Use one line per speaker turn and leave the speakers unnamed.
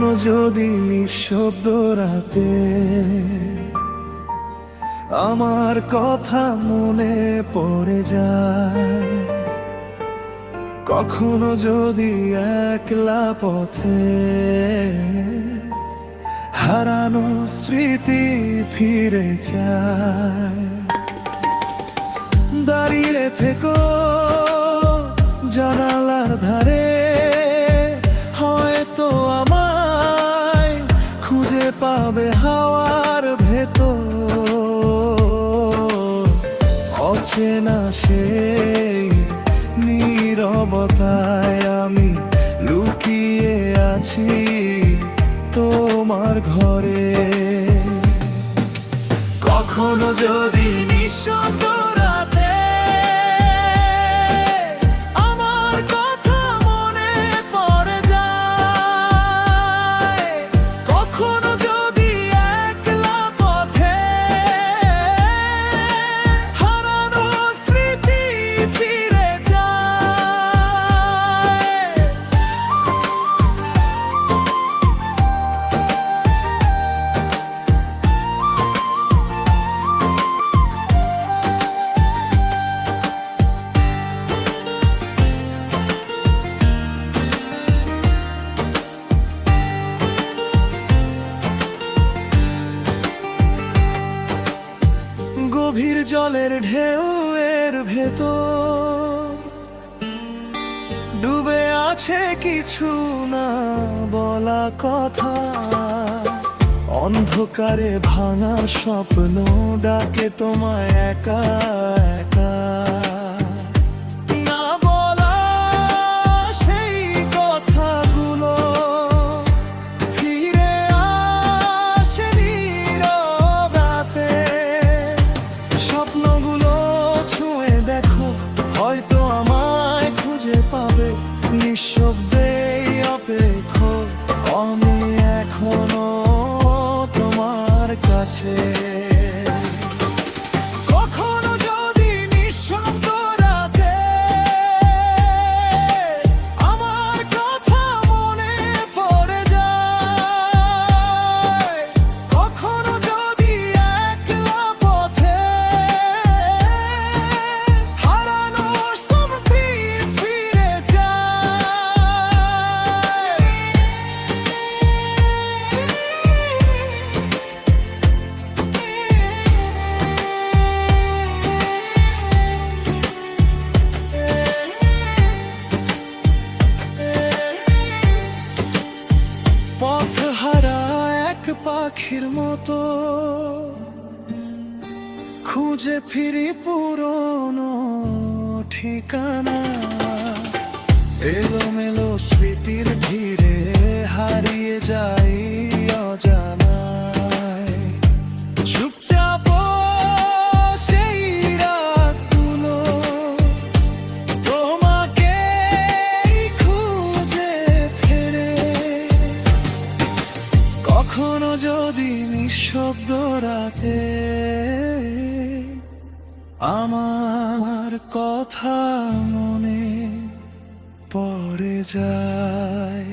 কখনো যদি নিঃশব্দ রাতে আমার কথা মনে পড়ে যায়, কখনো যদি একলা পথে হারানো স্মৃতি ফিরে যায়, দাঁড়িয়ে থেকো জানালার ধারে, হয়তো আমায় খুঁজে পাবে হাওয়ার ভেতর। অচেনা সেই নীরবতায় আমি লুকিয়ে আছি তোমার ঘরে। কখনো যদি নিঃশব্দ রাতে আমার কথা মনে পড়ে যায়, কখনো যদি একলা পথে হারানো স্মৃতি ফিরে যায়। গভীর জলের ঢেউয়ের ভেতর ডুবে আছে কিছু না বলা কথা, অন্ধকারে ভাঙা স্বপ্ন ডাকে তোমায় একা একা। না বলা সেই কথাগুলো ফিরে আসে নীরব রাতে। স্বপ্নগুলো ছুঁয়ে দেখো, হয়তো আমায় খুঁজে পাবে। নিঃশব্দেই অপেক্ষা, আমি এখনো তোমার কাছে। কখনো যদি নিঃশব্দ রাতে আমার কথা মনে পড়ে যায়, কখনো যদি একলা পথে হারানো স্মৃতি ফিরে যায়। পথ হারা এক পাখির মতো খুঁজে ফিরি পুরনো ঠিকানা। এলোমেলো স্মৃতির ভিড়ে হারিয়ে যাই অজানায়। চুপচাপ সেই রাতগুলো তোমাকে খুঁজে ফেরে। কখনো যদি নিঃশব্দ রাতে আমার কথা মনে পড়ে যায়।